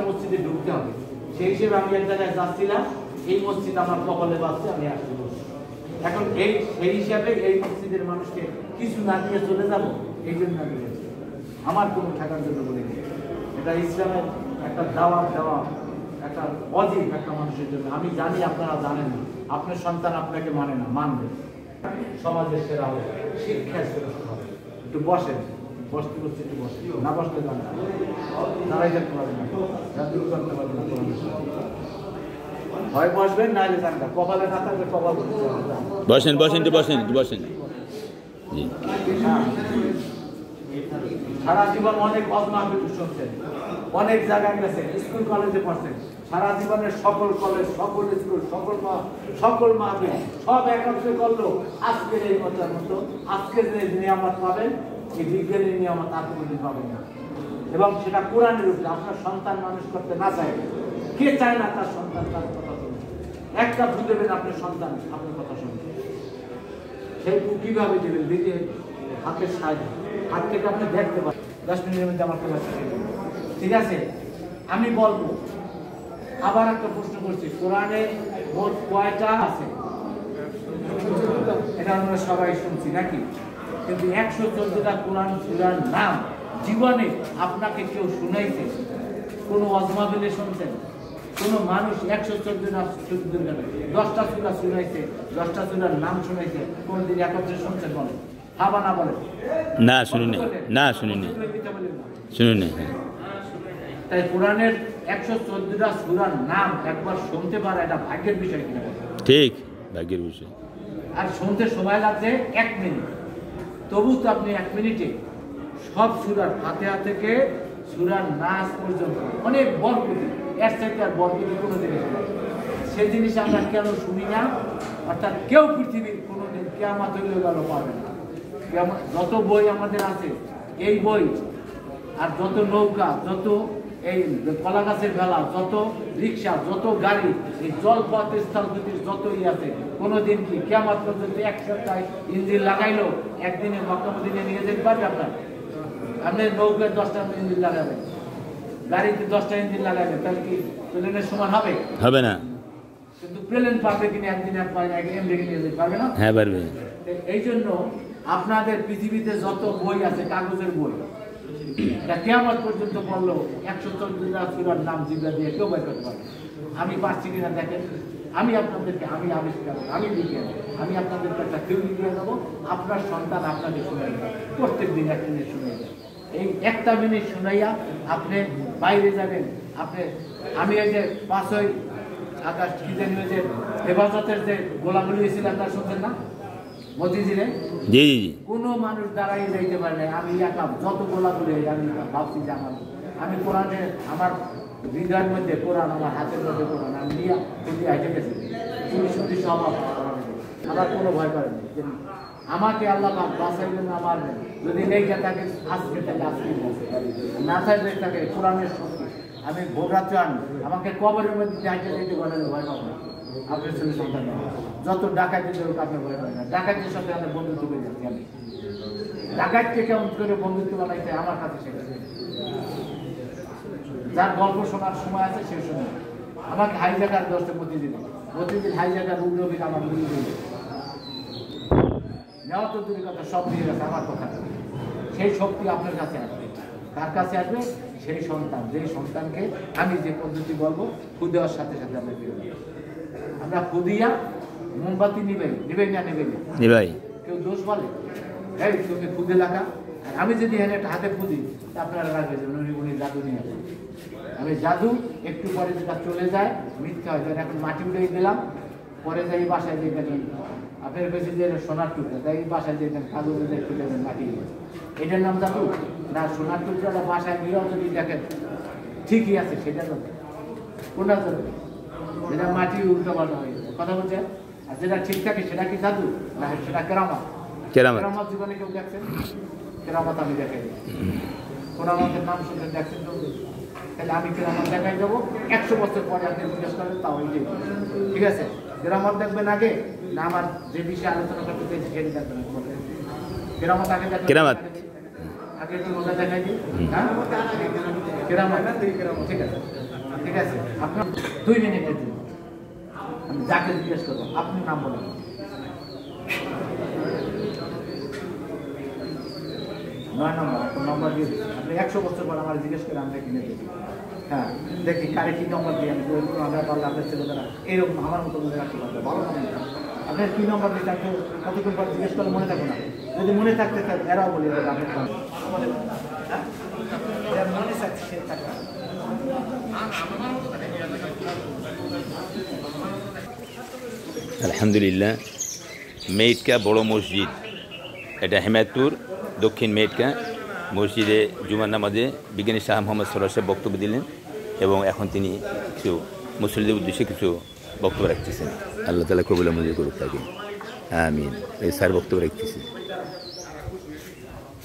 মসজিদে ঢুকতে হবে। সেই হিসেবে আমি এক জায়গায় যাচ্ছিলাম, এই মসজিদ আমার কপালে বাজছে, আমি আসতে বসছি। এখন সেই হিসাবে এই মসজিদের মানুষকে কিছু না দিয়ে চলে যাব, এই জন্য আমি বলছি আমার কোনো থাকার জন্য বলি। এটা ইসলামের একটা দাওয়াত দেওয়া, একটা অজীব একটা মানুষের জন্য। আমি জানি আপনারা জানেন না, আপনার সন্তান আপনাকে মানে না, মানবে। সমাজের সেরা হবে, শিক্ষার সেরা হবে। একটু বসেন, বসতে বসতে একটু বসে, না বসতে যান না, দাঁড়াই থাকতে পারবেন না, জাদুর করতে পারবেন না। হয় বসবেন, না হলে যান না, কপালে না থাকলে কপাল বসেন, বসেন, একটু বসেন, একটু বসেন। জি, সারা জীবন অনেক অজমাহফিল শুনছেন, অনেক জায়গায় গেছেন, স্কুল কলেজে পড়ছেন, সারা জীবনের সকল কলেজ, সকল স্কুল, সকল মাহফিল সব একত্রে করলো আজকের এই কথার মতো। আজকের যে নিয়ামত পাবেন, এই বিজ্ঞানের নিয়ামত আর কোনোদিন পাবেন না। এবং সেটা কোরআনের উপরে। আপনার সন্তান মানুষ করতে না চায়, কে চায় না তার সন্তান তার কথা শুনবে? একটা ভূ দেবেন আপনার সন্তান আপনার কথা শুনবে, সেই ভূ কিভাবে দেবেন? দিতে হাতের সাহায্য, হাত থেকে আপনি দেখতে পারেন। 10 মিনিটের মধ্যে আমার ক্লাস শেষ হবে, ঠিক আছে? আমি বলবো, আবার একটা প্রশ্ন করছি, কোরআনে মোট কয়টা আছে? এটা আমরা সবাই শুনছি নাকি? কিন্তু 114টা কোরআন সূরার নাম জীবনে আপনাকে কেউ শুনাইছে? কোন অজমাবিলে শুনছেন? কোন মানুষ 114টা 10টা সূরা শুনাইছে, 10টা সূরার নাম শুনাইছে? কোনদিন একত্রে শুনছেন? বলেন, হাবা না বলেন? না শুনিনি, না শুনিনি, শুনিনি। তাই কোরআনের 114টা সূরার নাম একবার শুনতে পারা এটা ভাগ্যের বিষয় কিনা? ঠিক, ভাগ্যের বিষয়। আর শুনতে সময় লাগছে 1 মিনিট। তবু তো আপনি 1 মিনিটে সব সূরার ফাতিহা থেকে সূরার নাস পর্যন্ত অনেক বরকতি, এর চাইতে আর বরকতি কোনো জিনিস নেই। সেই জিনিস আমরা কেন শুনি না? অর্থাৎ কেউ পৃথিবীর কোনোদিন কিয়ামত হইলে গেল পাবে না। যত বই আমাদের আছে, এই বই আর যত নৌকা, যত এই কলা গাছের ভেলা, যত রিক্সা, যত গাড়ি, এই জলপথ স্থলগতির যত আছে, কোনোদিন কি কিয়ামত পর্যন্ত এক সপ্তাহ ইঞ্জিন লাগাইলো একদিনে মক্কা মদিনায় নিয়ে যেতে পারবে? আপনি নৌকায় 10টা ইঞ্জিন লাগাবেন, গাড়িতে 10টা ইঞ্জিন লাগাবেন, তাহলে কি প্লেনের সমান হবে? হবে না। কিন্তু প্লেন পারবে কিনা একদিনে এমনি নিয়ে যেতে পারবে না? হ্যাঁ পারবে। এই জন্য আপনাদের পৃথিবীতে যত বই আছে, কাগজের বই, কিয়ামত পর্যন্ত পড়লো 114টা সূরার নাম জিব্রা দিয়ে কেউ বের করতে পারবে। আমি পারছি কিনা দেখেন। আমি আপনাদেরকে, আমি আবিষ্কার, আমি লিখে, আমি আপনাদেরকে একটা থিওরি দিয়ে দেবো, আপনার সন্তান আপনাকে শুনাই দেবে, প্রত্যেক দিন 1 মিনিট শুনাই দেবে। এই 1টা মিনিট শুনাইয়া আপনি বাইরে যাবেন। আমি এই যে 5ই আগস্ট কি জানি, ওই যে হেফাজতের যে গোলাগুলি হয়েছিল, আপনারা শুনছেন না? মতিঝিলে জি জি জি, কোনো মানুষ দাঁড়াই যাইতে পারে না। আমি একা যত গোলাগুলি, আমি ভাবছি যে আমি কোরআনে, আমার হৃদয়ের মধ্যে কোরআন, আমার হাতের মধ্যে কোরআন, আমি নিয়ে কিন্তু হাইটে গেছি শুধু সব আমার কোনো ভয় করে না। আমাকে আল্লাহ বাঁচাইবেন না, মারবেন। যদি লেগে থাকে আজকে, তাহলে আজকে না থাকলে থাকে কোরআনের শক্তি। আমি ভোর রাত্রে আনবো, আমাকে কবরের মধ্যে হাইটে যেতে বলে ভয় পাবো না। আপনার ছেলে সন্তান যত ডাকাতি হোক আপনি ভয় পাবেন না। ডাকাতির সাথে আমি বন্ধুত্ব করে যাচ্ছি। আমি ডাকাতকে কেমন করে বন্ধুত্ব বানাইতে আমার কাছে শেখাচ্ছি। যার গল্প শোনার সময় আছে সে শুনে। আমাকে হাইজাকার দশটা প্রতিদিন হাইজাকার উগ্রবীর আমার গুলি দিল, নেওয়া তো দূরের কথা, সব দিয়ে গেছে আমার কথা। সেই শক্তি আপনার কাছে আসবে। কার কাছে আসবে? সেই সন্তান, যেই সন্তানকে আমি যে পদ্ধতি বলবো, ফু দেওয়ার সাথে সাথে আমরা ফিরে আমরা ফুদিয়া মোমবাতি নিবেন না নিবেন, কেউ দোষ বলে? এই তুমি ফুদে লাগা। আমি যদি এখানে একটা হাতে ফুদি, আপনারা রাখবে উনি জাদু নিয়ে আসেন। আমি জাদু একটু পরে যেটা চলে যায়, মিথ্যা হয়। এখন মাটি উঠে দিলাম, পরে যাই বাসায় দিয়ে দেখেন আপনার কাছে যে সোনার টুকরা, তাই বাসায় দিয়ে কাগজে একটু দেবেন মাটি, এটার নাম জাদু না? সোনার টুকরাটা বাসায় নিয়েও যদি দেখেন ঠিকই আছে, সেটা যাবে কোনটা যাবে? যেটা মাটি উল্টো পাল্টা হয়ে যাবে, কথা বলছেন? আর যেটা ঠিক থাকে সেটা কি জাদু না? সেটা কেরামত। কেরামত জীবনে কেউ দেখছেন? কেরামত আমি দেখাই দেবো। কেরামতের নাম শুনে দেখছেন কেউ? তাহলে আমি কেরামত দেখাই দেবো। 100 বছর পরে আপনি জিজ্ঞেস করেন, তাও এই ঠিক আছে। কেরামত দেখবেন আগে না আমার যে বিষয়ে আলোচনা করতে চাইছি সেটি দেখবেন? কেরামত আগে দেখবেন, আগে একটু মজা দেখাই দিই। হ্যাঁ, কেরামত ঠিক আছে। ঠিক আছে, আপনার 2 মিনিটের জন্য আমি যাকে জিজ্ঞেস করবো আপনি নাম বলেন। নয় নম্বর আপনার নম্বর দিয়ে দিচ্ছি। আপনি 100 বছর পর আমার জিজ্ঞেস করে আমরা কিনে দিই। হ্যাঁ, দেখি কারে কি নম্বর দিয়ে আমি আমরা পারলে আপনার ছেলেমেয়েরা এরকম আমার মতো মনে রাখতে পারবে, ভালো না? আপনার কি নম্বর দিয়ে তাকে কতক্ষণ পর জিজ্ঞেস করলে মনে থাকবে না? যদি মনে থাকতে চান এরাও বলি আপনার মনে থাকছে সে টাকা। আলহামদুলিল্লাহ, মেইটকা বড় মসজিদ, এটা হেমায়তপুর দক্ষিণ মেইটকা মসজিদে জুমার নামাজে বিজ্ঞানী শাহ মোহাম্মদ সরোয়ার সাহেব বক্তব্য দিলেন এবং এখন তিনি কিছু মুসলিমদের উদ্দেশ্যে কিছু বক্তব্য রাখতেছেন। আল্লাহ তাআলা কবুল মঞ্জুর করুক তাকে, আমিন। এই স্যার বক্তব্য রাখতেছেন।